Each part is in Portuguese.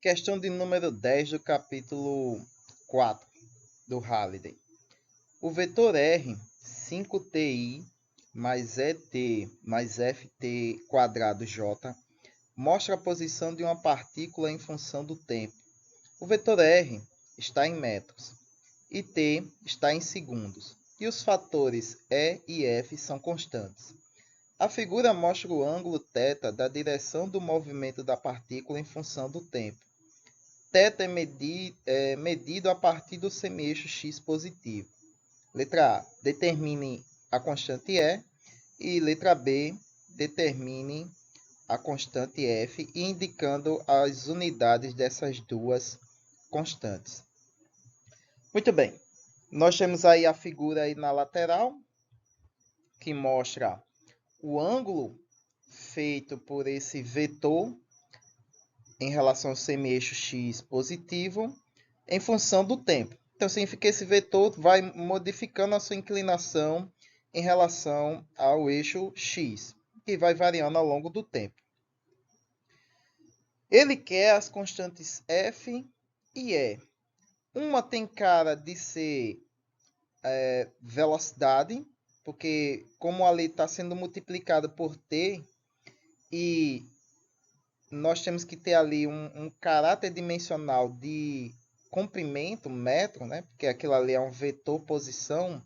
Questão de número 10 do capítulo 4 do Halliday. O vetor R, 5ti mais et mais ft quadrado j, mostra a posição de uma partícula em função do tempo. O vetor R está em metros e t está em segundos, e os fatores E e F são constantes. A figura mostra o ângulo θ da direção do movimento da partícula em função do tempo. θ é medido a partir do semi-eixo x positivo. Letra A, determine a constante E, e letra B, determine a constante F, indicando as unidades dessas duas constantes. Muito bem, nós temos aí a figura aí na lateral, que mostra o ângulo feito por esse vetor em relação ao semi-eixo x positivo em função do tempo. Então, significa que esse vetor vai modificando a sua inclinação em relação ao eixo x, que vai variando ao longo do tempo. Ele quer as constantes f e e. Uma tem cara de ser velocidade, porque como ali está sendo multiplicado por t, e nós temos que ter ali um caráter dimensional de comprimento, metro, né? Porque aquilo ali é um vetor posição.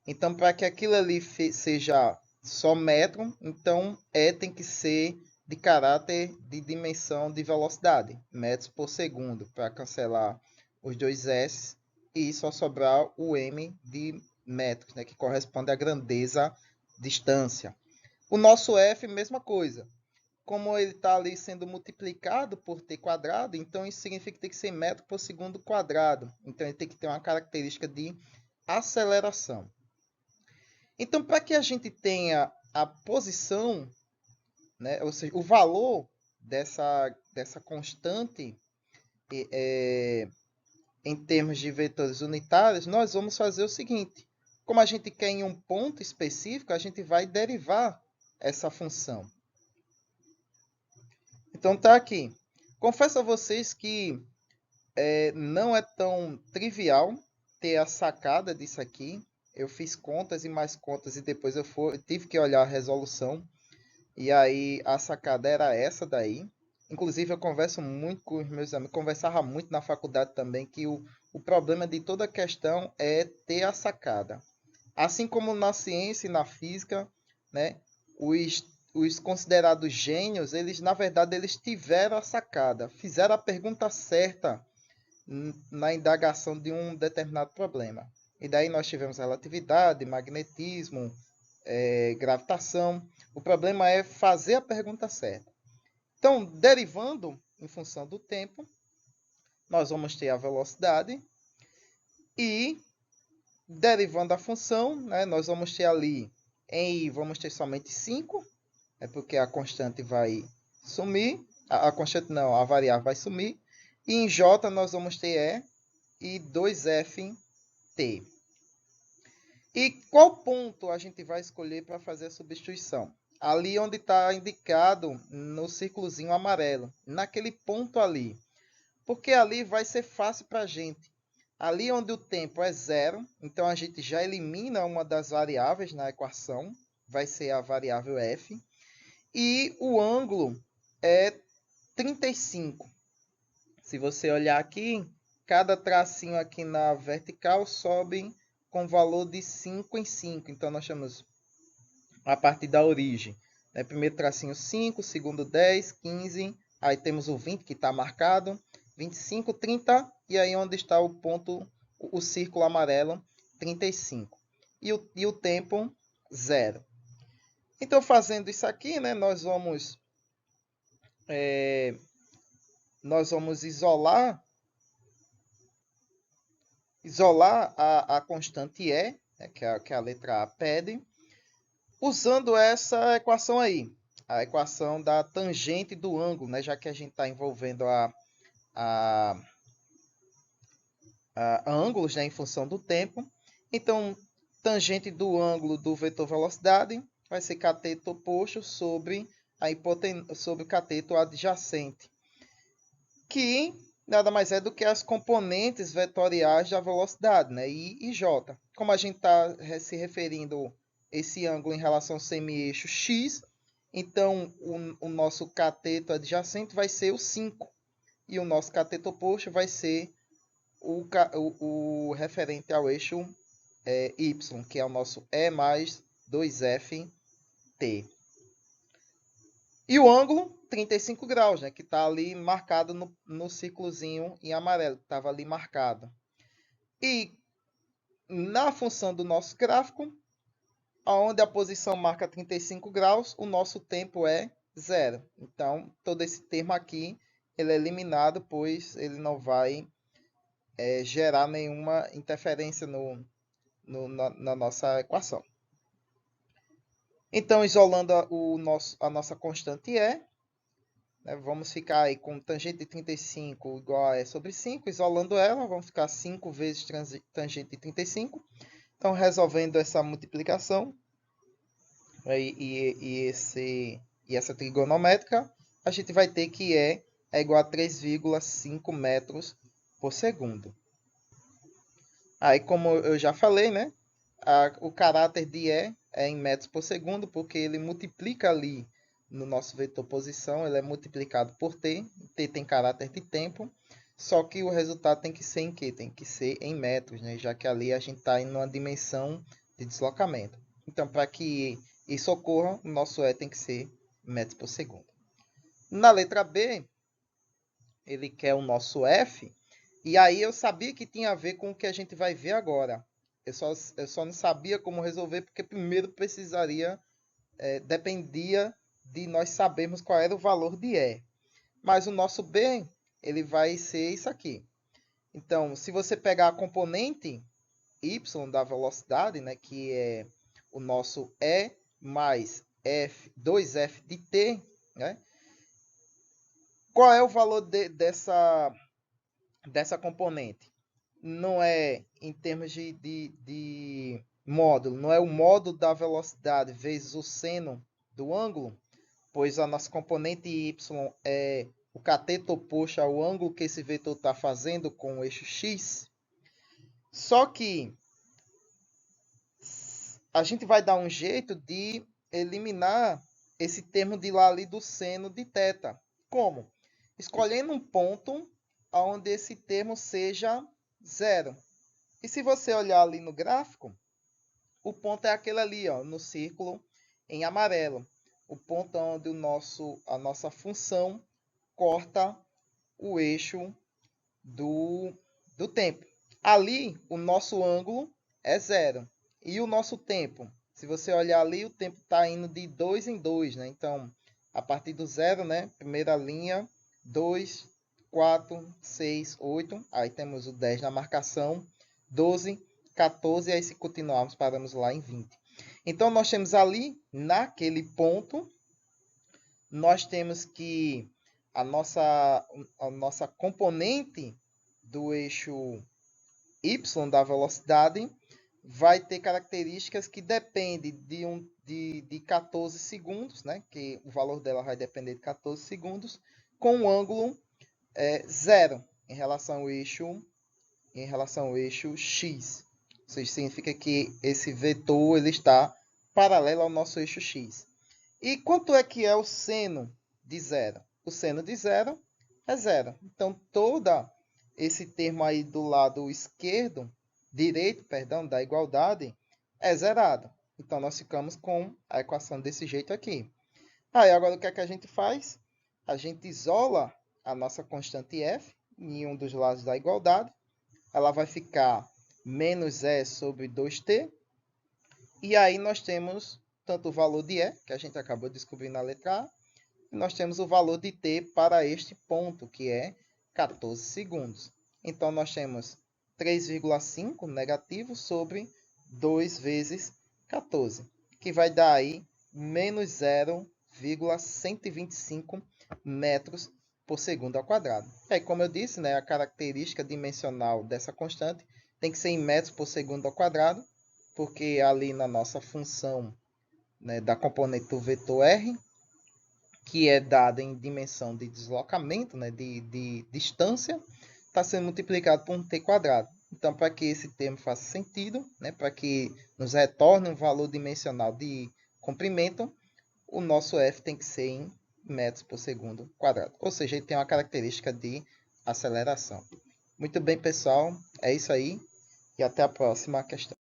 Então, para que aquilo ali seja só metro, então E tem que ser de caráter de dimensão de velocidade, metros por segundo, para cancelar os dois S e só sobrar o M de metros, né? Que corresponde à grandeza distância. O nosso F, mesma coisa. Como ele está ali sendo multiplicado por t quadrado, então isso significa que tem que ser metro por segundo quadrado. Então ele tem que ter uma característica de aceleração. Então, para que a gente tenha a posição, né, ou seja, o valor dessa constante em termos de vetores unitários, nós vamos fazer o seguinte. Como a gente quer em um ponto específico, a gente vai derivar essa função. Então tá aqui. Confesso a vocês que não é tão trivial ter a sacada disso aqui. Eu fiz contas e mais contas e depois eu tive que olhar a resolução. E aí a sacada era essa daí. Inclusive eu converso muito com os meus amigos, conversava muito na faculdade também, que o problema de toda questão é ter a sacada. Assim como na ciência e na física, né, os considerados gênios, eles na verdade eles tiveram a sacada, fizeram a pergunta certa na indagação de um determinado problema. E daí nós tivemos relatividade, magnetismo, gravitação. O problema é fazer a pergunta certa. Então, derivando em função do tempo, nós vamos ter a velocidade e derivando a função, né, nós vamos ter ali em I vamos ter somente 5, porque a constante vai sumir, a constante não, a variável vai sumir, e em J nós vamos ter E e 2ft. E qual ponto a gente vai escolher para fazer a substituição? Ali onde está indicado no círculozinho amarelo, naquele ponto ali. Porque ali vai ser fácil para a gente. Ali onde o tempo é zero, então a gente já elimina uma das variáveis na equação, vai ser a variável f. E o ângulo é 35. Se você olhar aqui, cada tracinho aqui na vertical sobe com valor de 5 em 5. Então, nós chamamos a partir da origem. Né? Primeiro tracinho 5, segundo 10, 15. Aí temos o 20 que está marcado. 25, 30. E aí onde está o ponto, o círculo amarelo, 35. E o tempo, 0. Então, fazendo isso aqui, né, nós vamos isolar a constante E, né, que a letra A pede, usando essa equação aí, a equação da tangente do ângulo, né, já que a gente está envolvendo a ângulos, né, em função do tempo. Então, tangente do ângulo do vetor velocidade vai ser cateto oposto sobre o cateto adjacente, que nada mais é do que as componentes vetoriais da velocidade, né? I e J. Como a gente está se referindo esse ângulo em relação ao semi-eixo x, então o nosso cateto adjacente vai ser o 5 e o nosso cateto oposto vai ser o referente ao eixo y, que é o nosso E mais 2ft. E o ângulo, 35 graus, né, que está ali marcado no círculozinho em amarelo, que estava ali marcado. E na função do nosso gráfico, onde a posição marca 35 graus, o nosso tempo é 0. Então, todo esse termo aqui ele é eliminado, pois ele não vai gerar nenhuma interferência na nossa equação. Então, isolando a nossa constante E, né, vamos ficar aí com tangente de 35 igual a E sobre 5. Isolando ela, vamos ficar 5 vezes tangente de 35. Então, resolvendo essa multiplicação e essa trigonométrica, a gente vai ter que E é igual a 3,5 metros por segundo. Aí, como eu já falei, né, o caráter de E é em metros por segundo, porque ele multiplica ali no nosso vetor posição, ele é multiplicado por t. T tem caráter de tempo, só que o resultado tem que ser em quê? Tem que ser em metros, né? Já que ali a gente está em uma dimensão de deslocamento. Então, para que isso ocorra, o nosso E tem que ser metros por segundo. Na letra B, ele quer o nosso F, e aí eu sabia que tinha a ver com o que a gente vai ver agora. Eu só não sabia como resolver, porque primeiro dependia de nós sabermos qual era o valor de E. Mas o nosso B, ele vai ser isso aqui. Então, se você pegar a componente y da velocidade, né, que é o nosso E mais 2f de t, né, qual é o valor dessa componente? Não é em termos de módulo, não é o módulo da velocidade vezes o seno do ângulo, pois a nossa componente y é o cateto oposto ao ângulo que esse vetor está fazendo com o eixo x. Só que a gente vai dar um jeito de eliminar esse termo de lá ali do seno de θ. Como? Escolhendo um ponto onde esse termo seja 0. E se você olhar ali no gráfico, o ponto é aquele ali, ó, no círculo em amarelo. O ponto onde a nossa função corta o eixo do tempo. Ali, o nosso ângulo é 0. E o nosso tempo? Se você olhar ali, o tempo está indo de 2 em 2, né? Então, a partir do 0, né? Primeira linha, 2, 4, 6, 8. Aí temos o 10 na marcação, 12, 14, e aí se continuarmos, paramos lá em 20. Então, nós temos ali, naquele ponto, nós temos que a nossa componente do eixo y da velocidade vai ter características que dependem de 14 segundos, né? Que o valor dela vai depender de 14 segundos, com um ângulo 0 em relação ao eixo x. Ou seja, significa que esse vetor ele está paralelo ao nosso eixo x. E quanto é que é o seno de 0? O seno de 0 é 0. Então, todo esse termo aí do lado direito, da igualdade, é zerado. Então, nós ficamos com a equação desse jeito aqui. Aí, agora o que é que a gente faz? A gente isola a nossa constante f em um dos lados da igualdade. Ela vai ficar menos e sobre 2t. E aí nós temos tanto o valor de E, que a gente acabou de descobrir na letra A, e nós temos o valor de T para este ponto, que é 14 segundos. Então, nós temos 3,5 negativo sobre 2 vezes 14, que vai dar aí menos 0,125 metros por segundo ao quadrado. Aí, como eu disse, né, a característica dimensional dessa constante tem que ser em metros por segundo ao quadrado, porque ali na nossa função, né, da componente do vetor R, que é dada em dimensão de deslocamento, né, de distância, está sendo multiplicado por um t quadrado. Então, para que esse termo faça sentido, né, para que nos retorne um valor dimensional de comprimento, o nosso f tem que ser em metros por segundo quadrado. Ou seja, ele tem uma característica de aceleração. Muito bem, pessoal. É isso aí. E até a próxima questão.